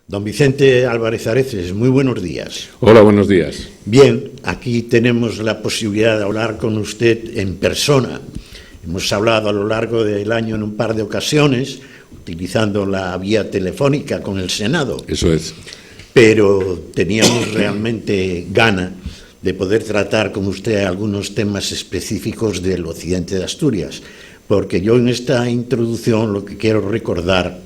Don Vicente Álvarez Areces, muy buenos días. Hola, buenos días. Bien, aquí tenemos la posibilidad de hablar con usted en persona. Hemos hablado a lo largo del año en un par de ocasiones, utilizando la vía telefónica con el Senado. Eso es. Pero teníamos realmente gana de poder tratar con usted algunos temas específicos del occidente de Asturias, porque yo en esta introducción lo que quiero recordar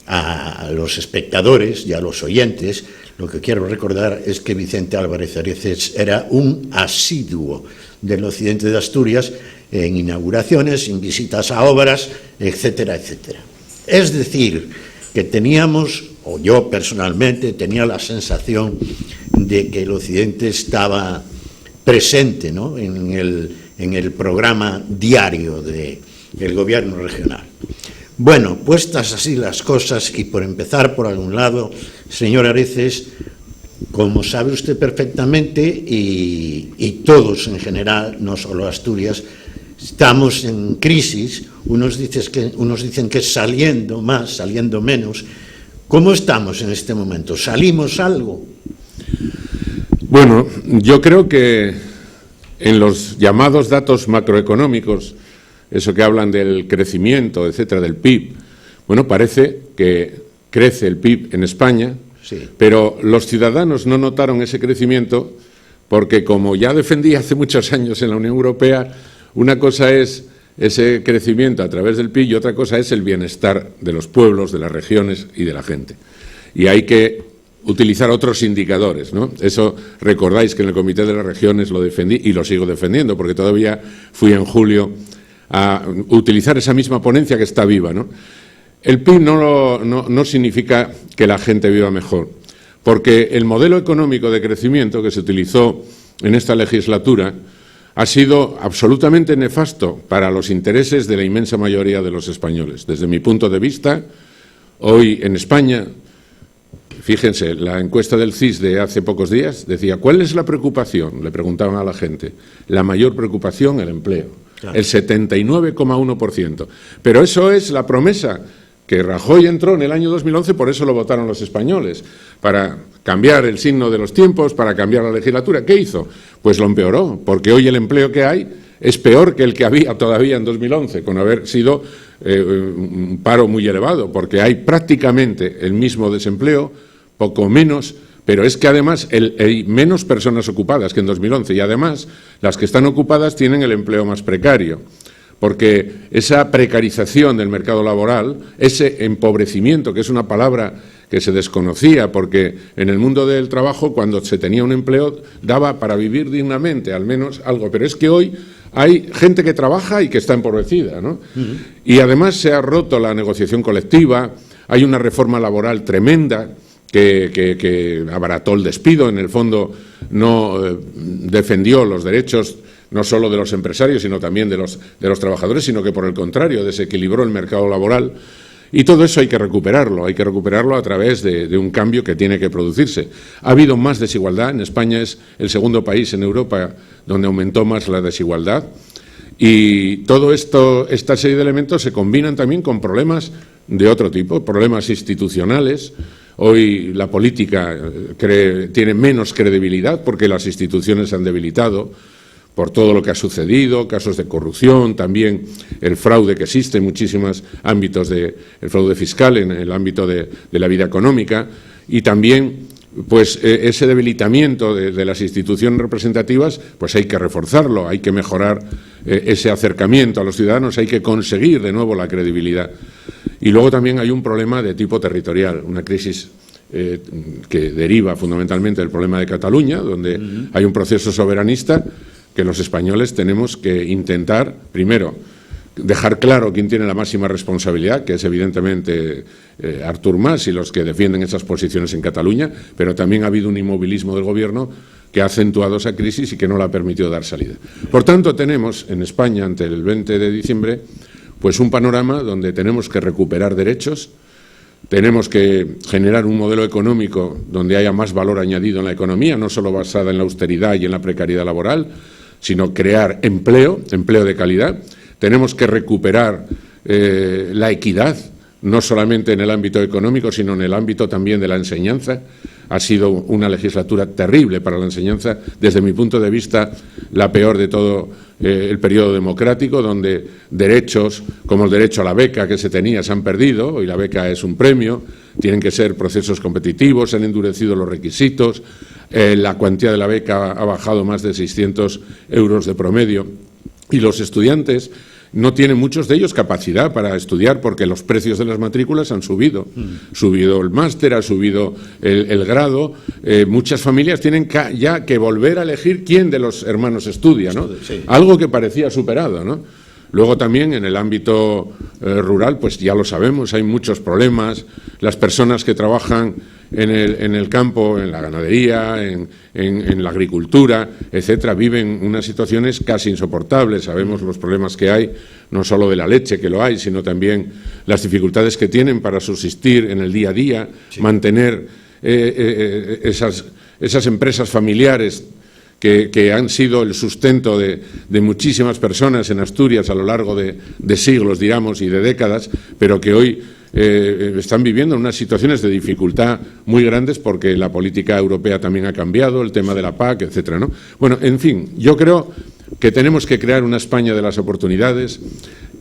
a los espectadores y a los oyentes, lo que quiero recordar es que Vicente Álvarez Areces era un asiduo del occidente de Asturias en inauguraciones, en visitas a obras, etcétera, etcétera. Es decir, que teníamos, o yo personalmente tenía la sensación de que el occidente estaba presente, ¿no?, en el programa diario del gobierno regional. Bueno, puestas así las cosas, y por empezar por algún lado, señor Areces, como sabe usted perfectamente, y todos en general, no solo Asturias, estamos en crisis, unos dicen que saliendo más, saliendo menos. ¿Cómo estamos en este momento? ¿Salimos algo? Bueno, yo creo que en los llamados datos macroeconómicos, eso que hablan del crecimiento, etcétera, del PIB, bueno, parece que crece el PIB en España, sí, pero los ciudadanos no notaron ese crecimiento porque, como ya defendí hace muchos años en la Unión Europea, una cosa es ese crecimiento a través del PIB y otra cosa es el bienestar de los pueblos, de las regiones y de la gente. Y hay que utilizar otros indicadores, ¿no? Eso recordáis que en el Comité de las Regiones lo defendí y lo sigo defendiendo, porque todavía fui en julio a utilizar esa misma ponencia que está viva, ¿no? El PIB no significa que la gente viva mejor, porque el modelo económico de crecimiento que se utilizó en esta legislatura ha sido absolutamente nefasto para los intereses de la inmensa mayoría de los españoles. Desde mi punto de vista, hoy en España, fíjense, la encuesta del CIS de hace pocos días decía, ¿cuál es la preocupación?, le preguntaban a la gente. La mayor preocupación, el empleo, claro, el 79,1%. Pero eso es la promesa que Rajoy entró en el año 2011, por eso lo votaron los españoles, para cambiar el signo de los tiempos, para cambiar la legislatura. ¿Qué hizo? Pues lo empeoró, porque hoy el empleo que hay es peor que el que había todavía en 2011, con haber sido un paro muy elevado, porque hay prácticamente el mismo desempleo, poco menos, pero es que además hay menos personas ocupadas que en 2011 y además las que están ocupadas tienen el empleo más precario, porque esa precarización del mercado laboral, ese empobrecimiento, que es una palabra que se desconocía, porque en el mundo del trabajo, cuando se tenía un empleo, daba para vivir dignamente, al menos algo, pero es que hoy hay gente que trabaja y que está empobrecida, ¿no? Uh-huh. Y además se ha roto la negociación colectiva, hay una reforma laboral tremenda que abarató el despido, en el fondo no defendió los derechos no solo de los empresarios, sino también de los trabajadores, sino que por el contrario desequilibró el mercado laboral. Y todo eso hay que recuperarlo a través de un cambio que tiene que producirse. Ha habido más desigualdad, en España es el segundo país en Europa donde aumentó más la desigualdad, y todo esto, esta serie de elementos se combinan también con problemas de otro tipo, problemas institucionales. Hoy la política tiene menos credibilidad porque las instituciones se han debilitado por todo lo que ha sucedido, casos de corrupción, también el fraude que existe en muchísimos ámbitos, el fraude fiscal en el ámbito de la vida económica, y también pues ese debilitamiento de las instituciones representativas, pues hay que reforzarlo, hay que mejorar ese acercamiento a los ciudadanos, hay que conseguir de nuevo la credibilidad. Y luego también hay un problema de tipo territorial, una crisis que deriva fundamentalmente del problema de Cataluña, donde hay un proceso soberanista que los españoles tenemos que intentar, primero, dejar claro quién tiene la máxima responsabilidad, que es evidentemente Artur Mas y los que defienden esas posiciones en Cataluña, pero también ha habido un inmovilismo del Gobierno que ha acentuado esa crisis y que no la ha permitido dar salida. Por tanto, tenemos en España, ante el 20 de diciembre, pues un panorama donde tenemos que recuperar derechos, tenemos que generar un modelo económico donde haya más valor añadido en la economía, no solo basada en la austeridad y en la precariedad laboral, sino crear empleo de calidad. Tenemos que recuperar la equidad no solamente en el ámbito económico, sino en el ámbito también de la enseñanza. Ha sido una legislatura terrible para la enseñanza, desde mi punto de vista, la peor de todo el periodo democrático, donde derechos como el derecho a la beca que se tenía se han perdido. Hoy la beca es un premio, tienen que ser procesos competitivos, se han endurecido los requisitos, la cuantía de la beca ha bajado más de 600 euros de promedio y los estudiantes no tienen, muchos de ellos, capacidad para estudiar porque los precios de las matrículas han subido. Subido el máster, ha subido el grado. Muchas familias tienen ya que volver a elegir quién de los hermanos estudia, ¿no? Sí. Algo que parecía superado, ¿no? Luego también en el ámbito rural, pues ya lo sabemos, hay muchos problemas. Las personas que trabajan en el campo, en la ganadería, en la agricultura, etcétera, viven unas situaciones casi insoportables. Sabemos los problemas que hay, no solo de la leche, que lo hay, sino también las dificultades que tienen para subsistir en el día a día, sí, mantener esas empresas familiares que han sido el sustento de muchísimas personas en Asturias a lo largo de siglos, digamos, y de décadas, pero que hoy están viviendo unas situaciones de dificultad muy grandes porque la política europea también ha cambiado, el tema de la PAC, etcétera, ¿no? Bueno, en fin, yo creo que tenemos que crear una España de las oportunidades.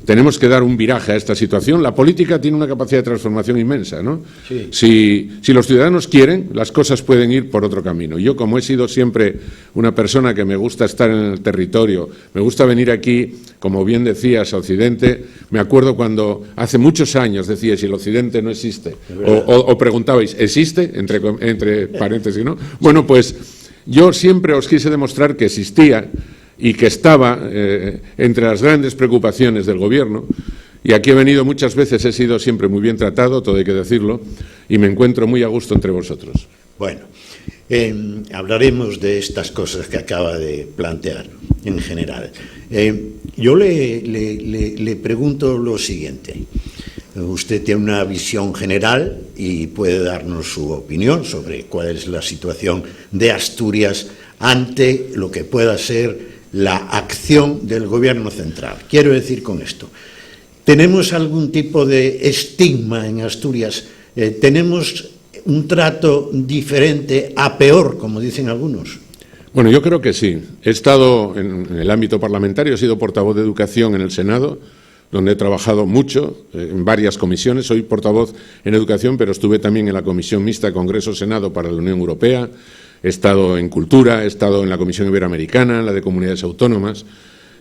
Tenemos que dar un viraje a esta situación. La política tiene una capacidad de transformación inmensa, ¿no? Sí. Si los ciudadanos quieren, las cosas pueden ir por otro camino. Yo, como he sido siempre una persona que me gusta estar en el territorio, me gusta venir aquí, como bien decías, a Occidente, me acuerdo cuando hace muchos años decíais, si el Occidente no existe, o preguntabais, ¿existe? Entre paréntesis, ¿no? Bueno, pues yo siempre os quise demostrar que existía y que estaba entre las grandes preocupaciones del Gobierno, y aquí he venido muchas veces, he sido siempre muy bien tratado, todo hay que decirlo, y me encuentro muy a gusto entre vosotros. Bueno, hablaremos de estas cosas que acaba de plantear en general. Yo le pregunto lo siguiente. Usted tiene una visión general y puede darnos su opinión sobre cuál es la situación de Asturias ante lo que pueda ser la acción del Gobierno central. Quiero decir con esto, ¿tenemos algún tipo de estigma en Asturias? ¿Tenemos un trato diferente a peor, como dicen algunos? Bueno, yo creo que sí. He estado en el ámbito parlamentario, he sido portavoz de Educación en el Senado, donde he trabajado mucho en varias comisiones. Soy portavoz en Educación, pero estuve también en la Comisión Mixta Congreso-Senado para la Unión Europea. He estado en Cultura, he estado en la Comisión Iberoamericana, en la de Comunidades Autónomas.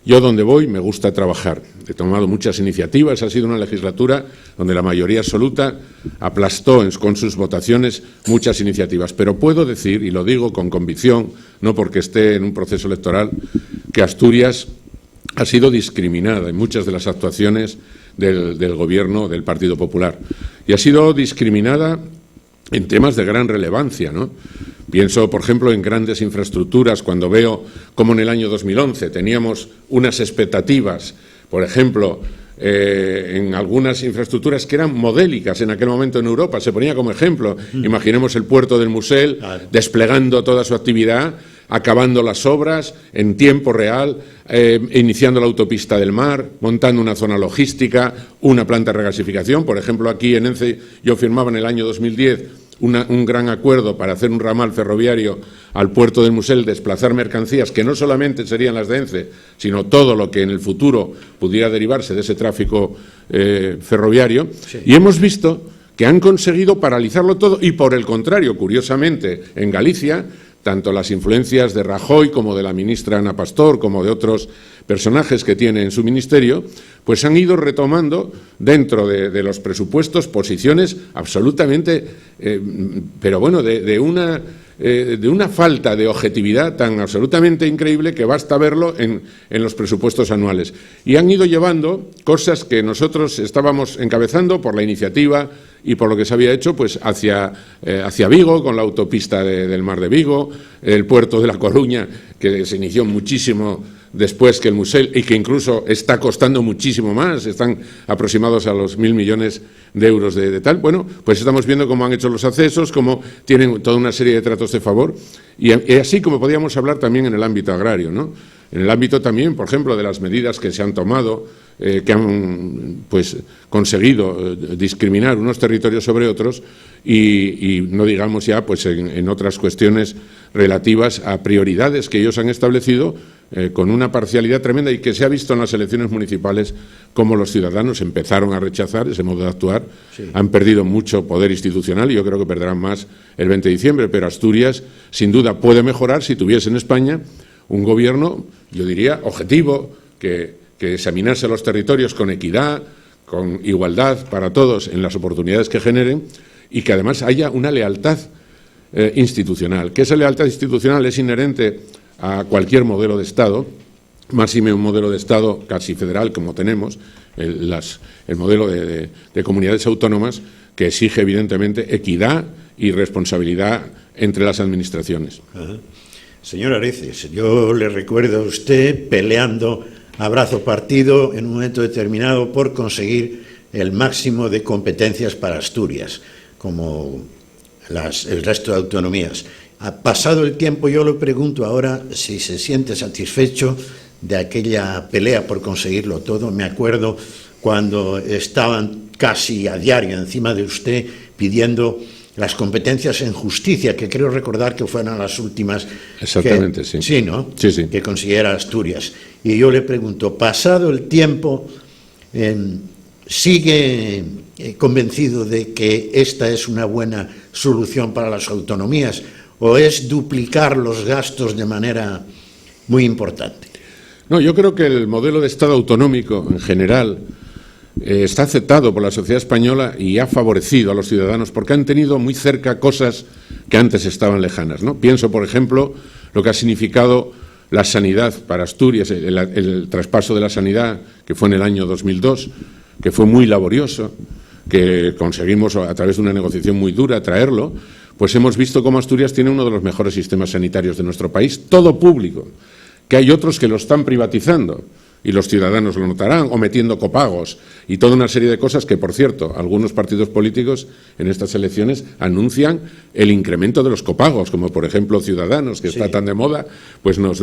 Yo, donde voy, me gusta trabajar. He tomado muchas iniciativas. Ha sido una legislatura donde la mayoría absoluta aplastó con sus votaciones muchas iniciativas. Pero puedo decir, y lo digo con convicción, no porque esté en un proceso electoral, que Asturias ha sido discriminada en muchas de las actuaciones del Gobierno del Partido Popular. Y ha sido discriminada en temas de gran relevancia, ¿no? Pienso, por ejemplo, en grandes infraestructuras, cuando veo cómo en el año 2011 teníamos unas expectativas, por ejemplo, en algunas infraestructuras que eran modélicas en aquel momento en Europa. Se ponía como ejemplo, imaginemos el puerto del Musel, desplegando toda su actividad, acabando las obras en tiempo real, iniciando la autopista del mar, montando una zona logística, una planta de regasificación. Por ejemplo, aquí en Ence yo firmaba en el año 2010 un gran acuerdo para hacer un ramal ferroviario al puerto del Musel, desplazar mercancías que no solamente serían las de Ence, sino todo lo que en el futuro pudiera derivarse de ese tráfico ferroviario. Sí. Y hemos visto que han conseguido paralizarlo todo y, por el contrario, curiosamente, en Galicia, tanto las influencias de Rajoy como de la ministra Ana Pastor, como de otros personajes que tiene en su ministerio, pues han ido retomando dentro de los presupuestos posiciones absolutamente, pero bueno, de una falta de objetividad tan absolutamente increíble que basta verlo en los presupuestos anuales. Y han ido llevando cosas que nosotros estábamos encabezando por la iniciativa y por lo que se había hecho, pues hacia Vigo, con la autopista del Mar de Vigo, el puerto de La Coruña, que se inició muchísimo después que el Musel, y que incluso está costando muchísimo más, están aproximados a los 1.000 millones de euros de tal. Bueno, pues estamos viendo cómo han hecho los accesos, cómo tienen toda una serie de tratos de favor, y así como podríamos hablar también en el ámbito agrario, ¿no? En el ámbito también, por ejemplo, de las medidas que se han tomado, que han pues conseguido discriminar unos territorios sobre otros, y no digamos ya pues en otras cuestiones relativas a prioridades que ellos han establecido con una parcialidad tremenda, y que se ha visto en las elecciones municipales cómo los ciudadanos empezaron a rechazar ese modo de actuar. Sí. Han perdido mucho poder institucional y yo creo que perderán más el 20 de diciembre, pero Asturias sin duda puede mejorar si tuviese en España un gobierno, yo diría, objetivo, que examinase los territorios con equidad, con igualdad para todos en las oportunidades que generen, y que además haya una lealtad institucional, que esa lealtad institucional es inherente a cualquier modelo de Estado, máxime un modelo de Estado casi federal como tenemos, el modelo de comunidades autónomas, que exige evidentemente equidad y responsabilidad entre las administraciones. Ajá. Señor Areces, yo le recuerdo a usted peleando a brazo partido en un momento determinado por conseguir el máximo de competencias para Asturias, como el resto de autonomías. Ha pasado el tiempo, yo le pregunto ahora si se siente satisfecho de aquella pelea por conseguirlo todo. Me acuerdo cuando estaban casi a diario encima de usted pidiendo las competencias en justicia, que creo recordar que fueron las últimas. Exactamente, sí. Sí, ¿no? Sí, sí. Que consiguiera Asturias. Y yo le pregunto, pasado el tiempo, ¿sigue convencido de que esta es una buena solución para las autonomías, o es duplicar los gastos de manera muy importante? No, yo creo que el modelo de Estado autonómico en general está aceptado por la sociedad española y ha favorecido a los ciudadanos porque han tenido muy cerca cosas que antes estaban lejanas, ¿no? Pienso, por ejemplo, lo que ha significado la sanidad para Asturias, el traspaso de la sanidad, que fue en el año 2002, que fue muy laborioso, que conseguimos a través de una negociación muy dura traerlo. Pues hemos visto cómo Asturias tiene uno de los mejores sistemas sanitarios de nuestro país, todo público, que hay otros que lo están privatizando, y los ciudadanos lo notarán, o metiendo copagos, y toda una serie de cosas que, por cierto, algunos partidos políticos en estas elecciones anuncian el incremento de los copagos, como por ejemplo Ciudadanos, que está tan de moda, pues nos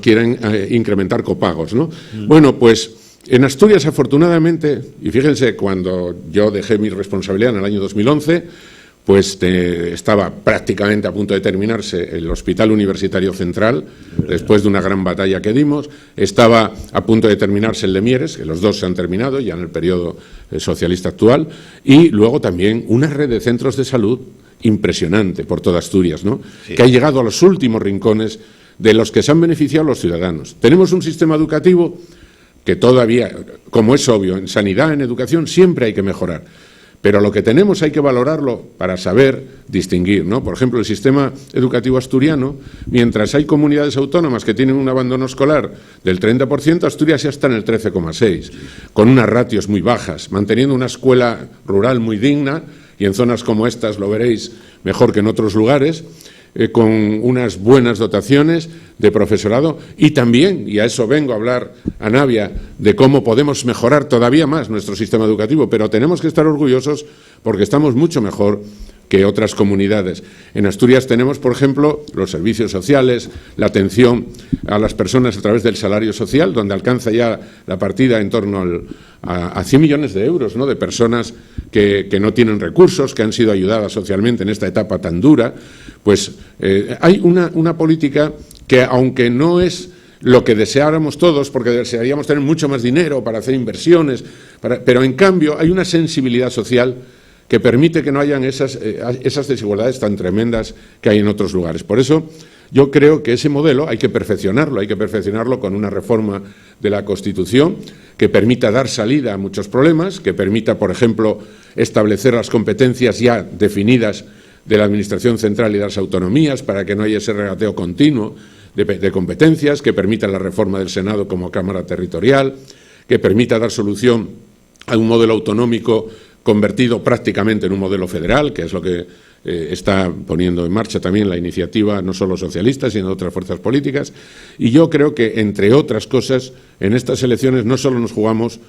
quieren incrementar copagos, ¿no? Bueno, pues en Asturias, afortunadamente, y fíjense, cuando yo dejé mi responsabilidad en el año 2011, pues estaba prácticamente a punto de terminarse el Hospital Universitario Central, después de una gran batalla que dimos. Estaba a punto de terminarse el de Mieres, que los dos se han terminado ya en el periodo socialista actual, y luego también una red de centros de salud impresionante por toda Asturias, ¿no? Sí. Que ha llegado a los últimos rincones de los que se han beneficiado los ciudadanos. Tenemos un sistema educativo que todavía, como es obvio, en sanidad, en educación, siempre hay que mejorar. Pero lo que tenemos hay que valorarlo para saber distinguir, ¿no? Por ejemplo, el sistema educativo asturiano, mientras hay comunidades autónomas que tienen un abandono escolar del 30%, Asturias ya está en el 13,6%, con unas ratios muy bajas, manteniendo una escuela rural muy digna, y en zonas como estas lo veréis mejor que en otros lugares, con unas buenas dotaciones de profesorado, y también, y a eso vengo a hablar a Navia, de cómo podemos mejorar todavía más nuestro sistema educativo, pero tenemos que estar orgullosos porque estamos mucho mejor que otras comunidades. En Asturias tenemos, por ejemplo, los servicios sociales, la atención a las personas a través del salario social, donde alcanza ya la partida en torno a 100 millones de euros, ¿no? De personas que no tienen recursos, que han sido ayudadas socialmente en esta etapa tan dura. Pues hay una política que, aunque no es lo que deseáramos todos, porque desearíamos tener mucho más dinero para hacer inversiones, pero en cambio hay una sensibilidad social que permite que no hayan esas desigualdades tan tremendas que hay en otros lugares. Por eso yo creo que ese modelo hay que perfeccionarlo con una reforma de la Constitución que permita dar salida a muchos problemas, que permita, por ejemplo, establecer las competencias ya definidas de la Administración central y de las autonomías para que no haya ese regateo continuo de competencias, que permita la reforma del Senado como Cámara Territorial, que permita dar solución a un modelo autonómico convertido prácticamente en un modelo federal, que es lo que está poniendo en marcha también la iniciativa, no solo socialista, sino de otras fuerzas políticas. Y yo creo que, entre otras cosas, en estas elecciones no solo nos jugamos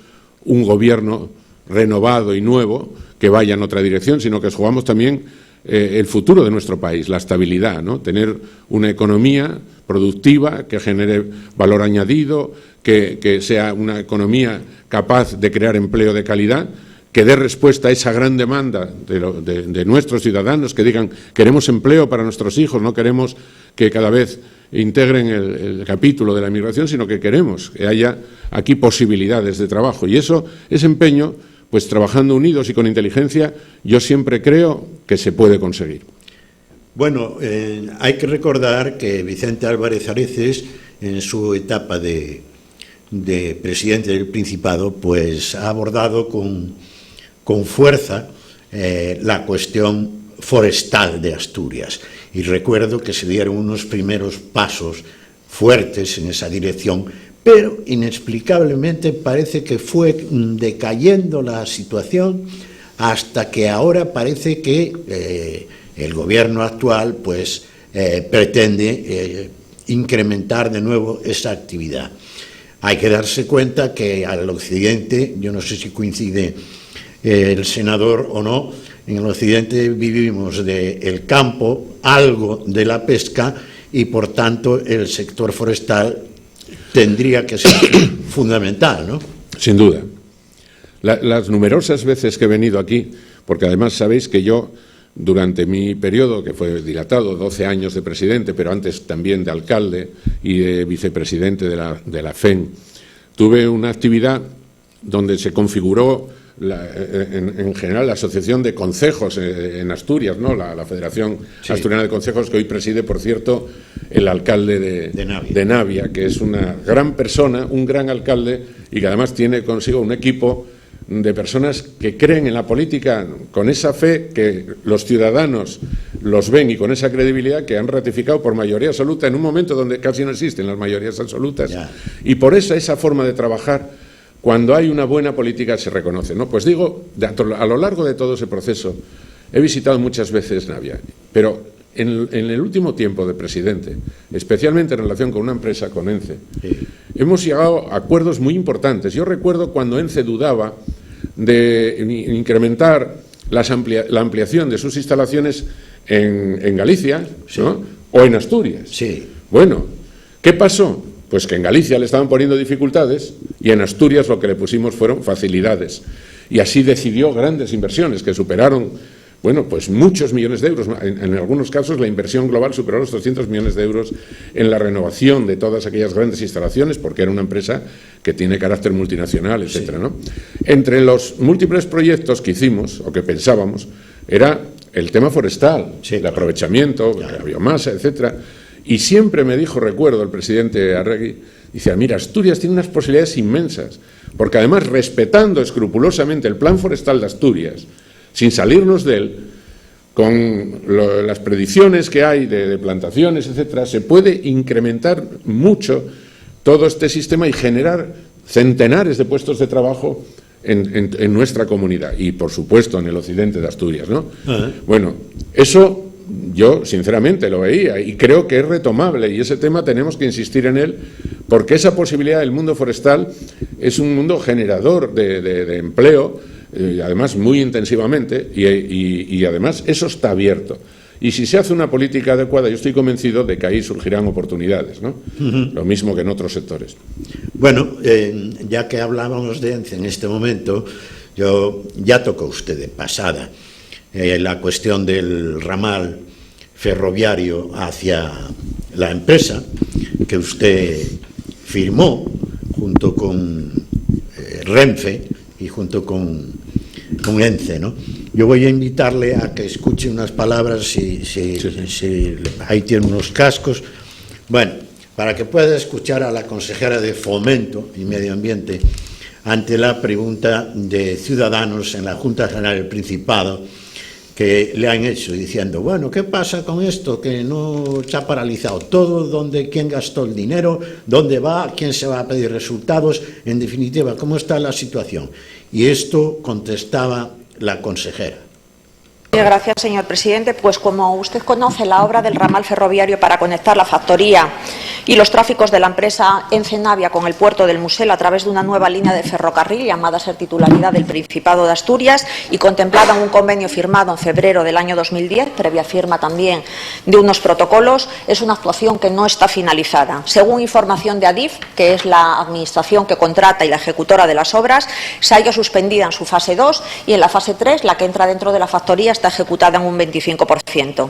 un gobierno renovado y nuevo que vaya en otra dirección, sino que jugamos también el futuro de nuestro país, la estabilidad, ¿no? Tener una economía productiva que genere valor añadido, que sea una economía capaz de crear empleo de calidad, que dé respuesta a esa gran demanda de nuestros ciudadanos, que digan queremos empleo para nuestros hijos, no queremos que cada vez integren el capítulo de la inmigración, sino que queremos que haya aquí posibilidades de trabajo. Y ese empeño, pues trabajando unidos y con inteligencia, yo siempre creo que se puede conseguir. Bueno, hay que recordar que Vicente Álvarez Areces, en su etapa de presidente del Principado, pues ha abordado con fuerza la cuestión forestal de Asturias. Y recuerdo que se dieron unos primeros pasos fuertes en esa dirección, pero inexplicablemente parece que fue decayendo la situación hasta que ahora parece que el gobierno actual pues pretende incrementar de nuevo esa actividad. Hay que darse cuenta que al occidente, yo no sé si coincide el senador o no, en el occidente vivimos del campo, algo de la pesca, y por tanto el sector forestal tendría que ser fundamental, ¿no? Sin duda. Las numerosas veces que he venido aquí, porque además sabéis que yo, durante mi periodo, que fue dilatado, 12 años de presidente, pero antes también de alcalde y de vicepresidente de la FEN, tuve una actividad donde se configuró en general la Asociación de Concejos en Asturias, ¿no? La Federación Asturiana de Concejos, que hoy preside, por cierto, el alcalde de Navia, que es una gran persona, un gran alcalde, y que además tiene consigo un equipo de personas que creen en la política con esa fe que los ciudadanos los ven y con esa credibilidad que han ratificado por mayoría absoluta en un momento donde casi no existen las mayorías absolutas. Y por esa forma de trabajar, cuando hay una buena política se reconoce, ¿no? Pues digo, a lo largo de todo ese proceso he visitado muchas veces Navia, pero en el último tiempo de presidente, especialmente en relación con una empresa, con ENCE, hemos llegado a acuerdos muy importantes. Yo recuerdo cuando ENCE dudaba de incrementar la ampliación de sus instalaciones en Galicia, ¿no? O en Asturias. Sí. Bueno, ¿qué pasó? Pues que en Galicia le estaban poniendo dificultades y en Asturias lo que le pusimos fueron facilidades. Y así decidió grandes inversiones que superaron, bueno, pues muchos millones de euros. En algunos casos la inversión global superó los 300 millones de euros en la renovación de todas aquellas grandes instalaciones, porque era una empresa que tiene carácter multinacional, etcétera, ¿no? Entre los múltiples proyectos que hicimos, o que pensábamos, era el tema forestal, el aprovechamiento, la biomasa, etcétera. Y siempre me dijo, recuerdo, el presidente Arregui, dice, mira, Asturias tiene unas posibilidades inmensas, porque además, respetando escrupulosamente el plan forestal de Asturias, sin salirnos de él, con las predicciones que hay de plantaciones, etcétera, se puede incrementar mucho todo este sistema y generar centenares de puestos de trabajo en nuestra comunidad y, por supuesto, en el occidente de Asturias, ¿no? Bueno, eso yo, sinceramente, lo veía y creo que es retomable, y ese tema tenemos que insistir en él, porque esa posibilidad del mundo forestal es un mundo generador de empleo, además muy intensivamente, y además eso está abierto. Y si se hace una política adecuada, yo estoy convencido de que ahí surgirán oportunidades, ¿no? Lo mismo que en otros sectores. Bueno, ya que hablábamos de ENCE en este momento, ya tocó usted de pasada la cuestión del ramal ferroviario hacia la empresa que usted firmó junto con Renfe y junto con ENCE, ¿no? Yo voy a invitarle a que escuche unas palabras, si ahí tiene unos cascos, bueno, para que pueda escuchar a la consejera de Fomento y Medio Ambiente ante la pregunta de ciudadanos en la Junta General del Principado que le han hecho diciendo, bueno, ¿qué pasa con esto? Que no se ha paralizado todo, quién gastó el dinero, dónde va, quién se va a pedir resultados, en definitiva, ¿cómo está la situación? Y esto contestaba la consejera. Gracias, señor presidente. Pues como usted conoce, la obra del ramal ferroviario para conectar la factoría y los tráficos de la empresa ENCE Navia con el puerto del Musel a través de una nueva línea de ferrocarril llamada a ser titularidad del Principado de Asturias y contemplada en un convenio firmado en febrero del año 2010, previa firma también de unos protocolos, es una actuación que no está finalizada. Según información de ADIF, que es la administración que contrata y la ejecutora de las obras, se halla suspendida en su fase 2 y en la fase 3, la que entra dentro de la factoría, está ejecutada en un 25%.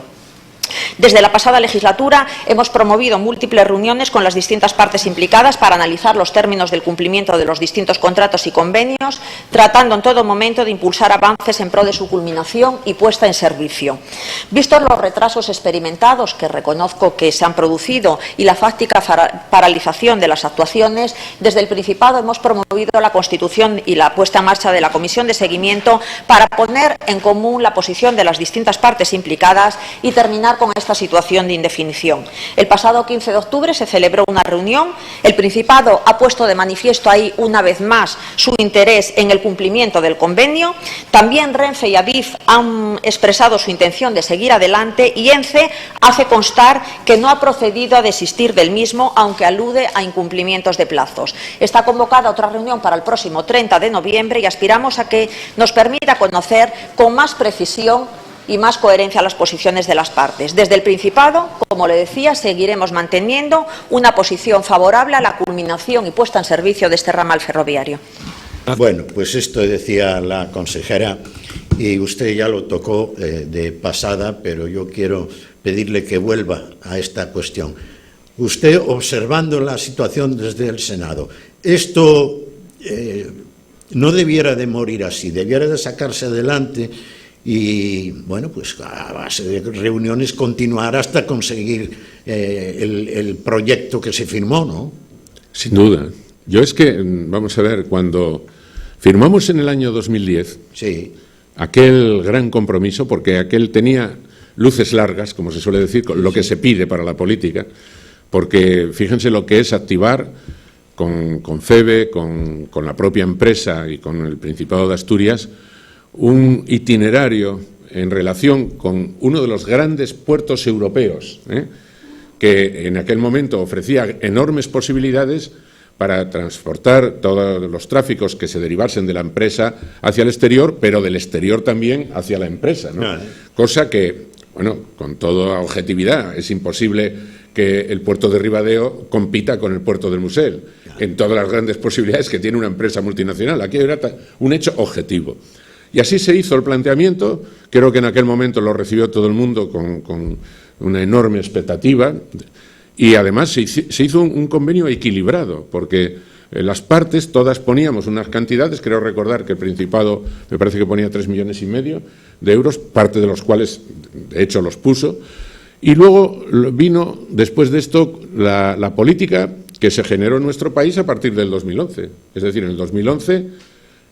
Desde la pasada legislatura hemos promovido múltiples reuniones con las distintas partes implicadas para analizar los términos del cumplimiento de los distintos contratos y convenios, tratando en todo momento de impulsar avances en pro de su culminación y puesta en servicio. Vistos los retrasos experimentados, que reconozco que se han producido, y la fáctica paralización de las actuaciones, desde el Principado hemos promovido la constitución y la puesta en marcha de la Comisión de Seguimiento para poner en común la posición de las distintas partes implicadas y terminar con esta situación de indefinición. El pasado 15 de octubre se celebró una reunión. El Principado ha puesto de manifiesto ahí una vez más su interés en el cumplimiento del convenio. También Renfe y Adif han expresado su intención de seguir adelante y ENCE hace constar que no ha procedido a desistir del mismo, aunque alude a incumplimientos de plazos. Está convocada otra reunión para el próximo 30 de noviembre y aspiramos a que nos permita conocer con más precisión y más coherencia las posiciones de las partes. Desde el Principado, como le decía, seguiremos manteniendo una posición favorable a la culminación y puesta en servicio de este ramal ferroviario. Bueno, pues esto decía la consejera y usted ya lo tocó de pasada, pero yo quiero pedirle que vuelva a esta cuestión. Usted, observando la situación desde el Senado, esto no debiera de morir así, debiera de sacarse adelante y, bueno, pues a base de reuniones continuar hasta conseguir el proyecto que se firmó, ¿no? Sin duda. Yo es que, vamos a ver, cuando firmamos en el año 2010 sí, aquel gran compromiso, porque aquel tenía luces largas, como se suele decir, con lo que se pide para la política, porque fíjense lo que es activar con FEVE, con la propia empresa y con el Principado de Asturias, un itinerario en relación con uno de los grandes puertos europeos, que en aquel momento ofrecía enormes posibilidades para transportar todos los tráficos que se derivasen de la empresa hacia el exterior, pero del exterior también hacia la empresa, ¿no? Cosa que, bueno, con toda objetividad, es imposible que el puerto de Ribadeo compita con el puerto del Musel en todas las grandes posibilidades que tiene una empresa multinacional. Aquí era un hecho objetivo. Y así se hizo el planteamiento. Creo que en aquel momento lo recibió todo el mundo con una enorme expectativa y además se hizo un convenio equilibrado, porque las partes todas poníamos unas cantidades. Creo recordar que el Principado me parece que ponía 3,5 millones de euros, parte de los cuales de hecho los puso, y luego vino después de esto la política que se generó en nuestro país a partir del 2011. Es decir, en el 2011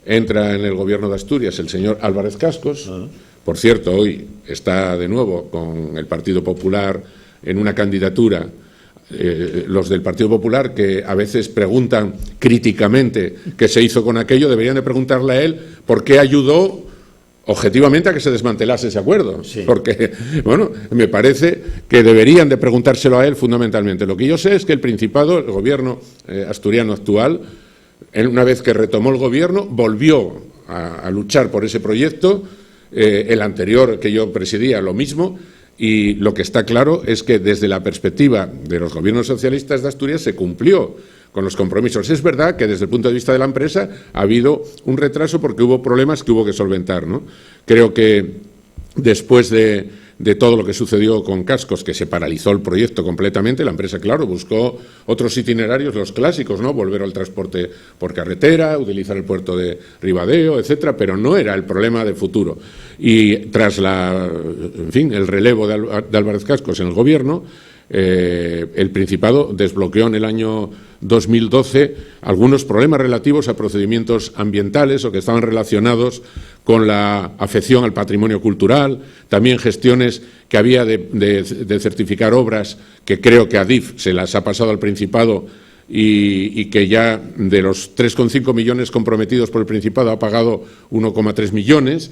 entra en el Gobierno de Asturias el señor Álvarez Cascos. Por cierto, hoy está de nuevo con el Partido Popular en una candidatura. Los del Partido Popular, que a veces preguntan críticamente qué se hizo con aquello, deberían de preguntarle a él por qué ayudó objetivamente a que se desmantelase ese acuerdo. Sí. Porque, bueno, me parece que deberían de preguntárselo a él fundamentalmente. Lo que yo sé es que el Principado, el Gobierno asturiano actual, una vez que retomó el Gobierno, volvió a luchar por ese proyecto. El anterior que yo presidía, lo mismo, y lo que está claro es que desde la perspectiva de los gobiernos socialistas de Asturias se cumplió con los compromisos. Es verdad que desde el punto de vista de la empresa ha habido un retraso porque hubo problemas que hubo que solventar, ¿no? Creo que después de todo lo que sucedió con Cascos, que se paralizó el proyecto completamente, la empresa, claro, buscó otros itinerarios, los clásicos, ¿no? Volver al transporte por carretera, utilizar el puerto de Ribadeo, etcétera, pero no era el problema de futuro. Y tras el relevo de Álvarez Cascos en el Gobierno, el Principado desbloqueó en el año 2012 algunos problemas relativos a procedimientos ambientales o que estaban relacionados con la afección al patrimonio cultural, también gestiones que había de certificar obras que creo que Adif se las ha pasado al Principado y que ya de los 3,5 millones comprometidos por el Principado ha pagado 1,3 millones.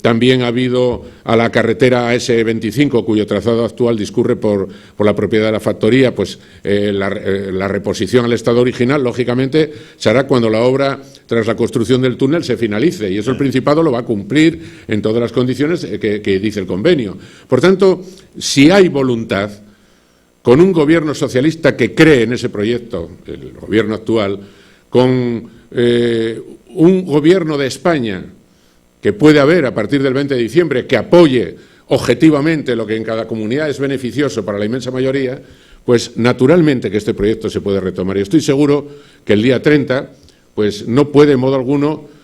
También ha habido a la carretera AS25, cuyo trazado actual discurre por la propiedad de la factoría, pues la reposición al estado original, lógicamente, se hará cuando la obra, tras la construcción del túnel, se finalice, y eso el Principado lo va a cumplir en todas las condiciones que dice el convenio. Por tanto, si hay voluntad, con un gobierno socialista que cree en ese proyecto, el gobierno actual, con un gobierno de España que puede haber a partir del 20 de diciembre, que apoye objetivamente lo que en cada comunidad es beneficioso para la inmensa mayoría, pues naturalmente que este proyecto se puede retomar. Y estoy seguro que el día 30 pues no puede en modo alguno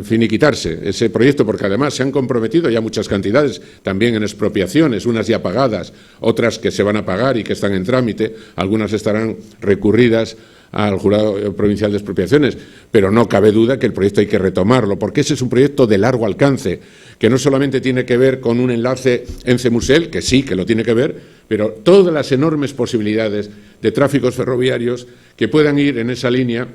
finiquitarse ese proyecto, porque además se han comprometido ya muchas cantidades también en expropiaciones, unas ya pagadas, otras que se van a pagar y que están en trámite, algunas estarán recurridas al Jurado Provincial de Expropiaciones, pero no cabe duda que el proyecto hay que retomarlo, porque ese es un proyecto de largo alcance, que no solamente tiene que ver con un enlace Ence-Musel, que sí, que lo tiene que ver, pero todas las enormes posibilidades de tráficos ferroviarios que puedan ir en esa línea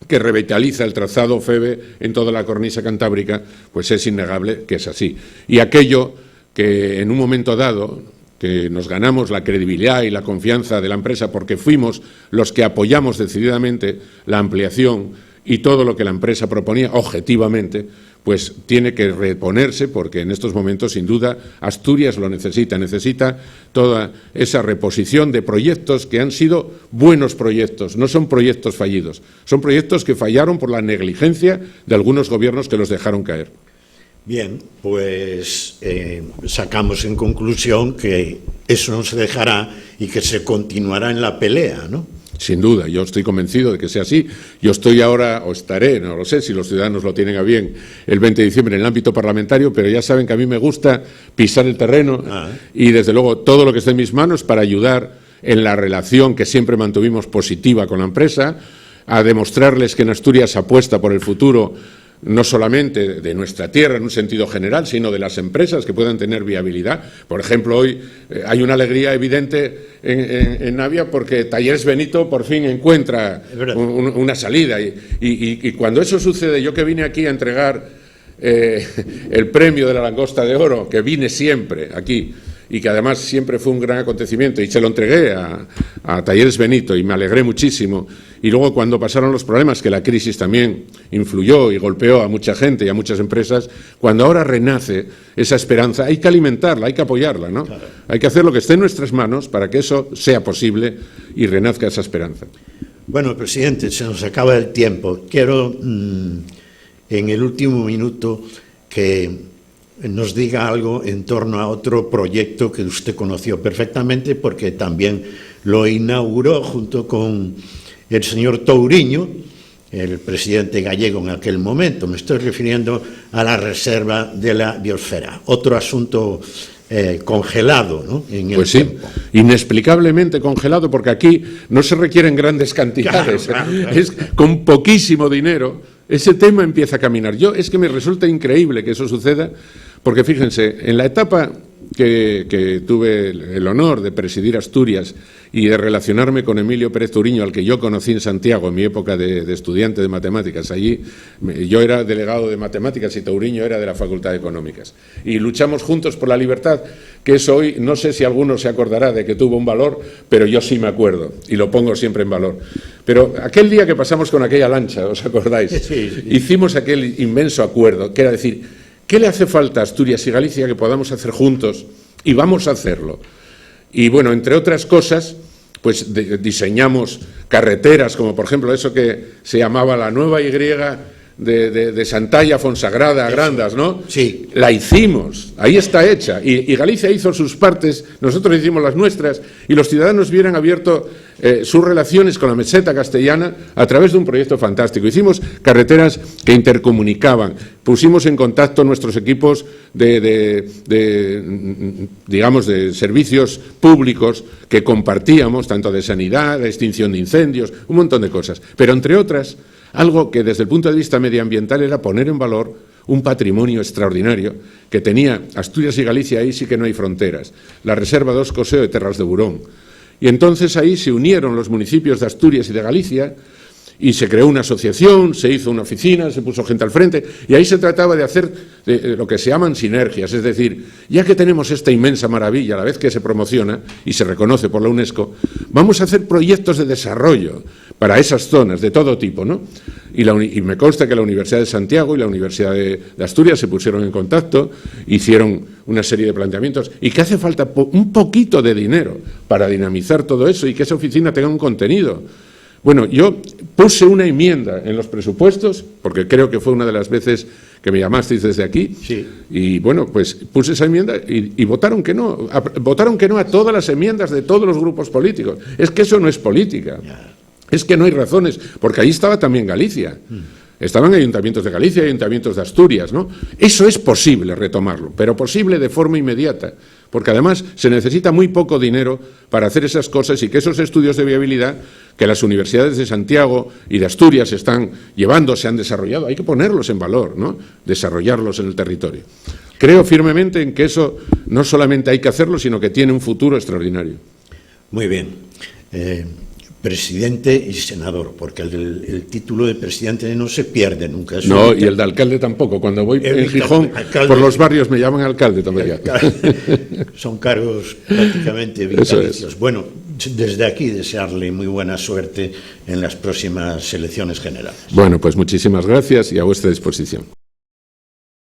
que revitaliza el trazado FEVE en toda la cornisa cantábrica, pues es innegable que es así. Y aquello que en un momento dado, que nos ganamos la credibilidad y la confianza de la empresa porque fuimos los que apoyamos decididamente la ampliación y todo lo que la empresa proponía objetivamente, pues tiene que reponerse, porque en estos momentos, sin duda, Asturias lo necesita toda esa reposición de proyectos que han sido buenos proyectos, no son proyectos fallidos, son proyectos que fallaron por la negligencia de algunos gobiernos que los dejaron caer. Bien, pues sacamos en conclusión que eso no se dejará y que se continuará en la pelea, ¿no? Sin duda, yo estoy convencido de que sea así. Yo estoy ahora, o estaré, no lo sé si los ciudadanos lo tienen a bien, el 20 de diciembre en el ámbito parlamentario, pero ya saben que a mí me gusta pisar el terreno y, desde luego, todo lo que esté en mis manos para ayudar en la relación que siempre mantuvimos positiva con la empresa, a demostrarles que en Asturias apuesta por el futuro no solamente de nuestra tierra en un sentido general, sino de las empresas que puedan tener viabilidad. Por ejemplo, hoy hay una alegría evidente en Navia porque Talleres Benito por fin encuentra una salida. Y cuando eso sucede, yo que vine aquí a entregar el premio de la Langosta de Oro, que vine siempre aquí, y que además siempre fue un gran acontecimiento, y se lo entregué a Talleres Benito y me alegré muchísimo. Y luego, cuando pasaron los problemas, que la crisis también influyó y golpeó a mucha gente y a muchas empresas, cuando ahora renace esa esperanza, hay que alimentarla, hay que apoyarla, ¿no? Claro. Hay que hacer lo que esté en nuestras manos para que eso sea posible y renazca esa esperanza. Bueno, presidente, se nos acaba el tiempo. Quiero, en el último minuto, que nos diga algo en torno a otro proyecto que usted conoció perfectamente, porque también lo inauguró junto con el señor Touriño, el presidente gallego en aquel momento. Me estoy refiriendo a la reserva de la biosfera. Otro asunto congelado, ¿no? En el tiempo. Inexplicablemente congelado, porque aquí no se requieren grandes cantidades. Claro. Es con poquísimo dinero. Ese tema empieza a caminar. Es que me resulta increíble que eso suceda, porque fíjense, en la etapa que tuve el honor de presidir Asturias y de relacionarme con Emilio Pérez Touriño, al que yo conocí en Santiago en mi época de estudiante de matemáticas. Allí yo era delegado de matemáticas y Touriño era de la Facultad de Económicas. Y luchamos juntos por la libertad, que eso hoy, no sé si alguno se acordará de que tuvo un valor, pero yo sí me acuerdo y lo pongo siempre en valor. Pero aquel día que pasamos con aquella lancha, ¿os acordáis? Sí. Hicimos aquel inmenso acuerdo, que era decir, ¿qué le hace falta a Asturias y Galicia que podamos hacer juntos? Y vamos a hacerlo. Y bueno, entre otras cosas, pues diseñamos carreteras, como por ejemplo eso que se llamaba la nueva Y de Santalla a Fonsagrada a Grandas, ¿no? Sí. La hicimos, ahí está hecha. Y Galicia hizo sus partes, nosotros hicimos las nuestras, y los ciudadanos hubieran abierto sus relaciones con la meseta castellana a través de un proyecto fantástico. Hicimos carreteras que intercomunicaban, pusimos en contacto nuestros equipos digamos, de servicios públicos que compartíamos, tanto de sanidad, de extinción de incendios, un montón de cosas. Pero, entre otras, algo que desde el punto de vista medioambiental era poner en valor un patrimonio extraordinario que tenía Asturias y Galicia. Ahí sí que no hay fronteras. La Reserva dos Coseo de Terras de Burón. y entonces ahí se unieron los municipios de Asturias y de Galicia y se creó una asociación, se hizo una oficina, se puso gente al frente, y ahí se trataba de hacer lo que se llaman sinergias, es decir, ya que tenemos esta inmensa maravilla a la vez que se promociona y se reconoce por la UNESCO, vamos a hacer proyectos de desarrollo para esas zonas de todo tipo, ¿no? Y me consta que la Universidad de Santiago y la Universidad de Asturias se pusieron en contacto, hicieron una serie de planteamientos, y que hace falta un poquito de dinero para dinamizar todo eso y que esa oficina tenga un contenido. Bueno, yo puse una enmienda en los presupuestos, porque creo que fue una de las veces que me llamasteis desde aquí, sí. Y bueno, pues puse esa enmienda y votaron que no. Votaron que no a todas las enmiendas de todos los grupos políticos. Es que eso no es política. Es que no hay razones, porque ahí estaba también Galicia. Estaban ayuntamientos de Galicia y ayuntamientos de Asturias, ¿no? Eso es posible retomarlo, pero posible de forma inmediata, porque además se necesita muy poco dinero para hacer esas cosas y que esos estudios de viabilidad que las universidades de Santiago y de Asturias están llevando, se han desarrollado, hay que ponerlos en valor, ¿no? Desarrollarlos en el territorio. Creo firmemente en que eso no solamente hay que hacerlo, sino que tiene un futuro extraordinario. Muy bien. Presidente y senador, porque el título de presidente no se pierde nunca. No, y el de alcalde tampoco. Cuando voy en Gijón, alcalde, por los barrios me llaman alcalde también. Son cargos prácticamente vitalicios. Bueno, desde aquí desearle muy buena suerte en las próximas elecciones generales. Bueno, pues muchísimas gracias y a vuestra disposición.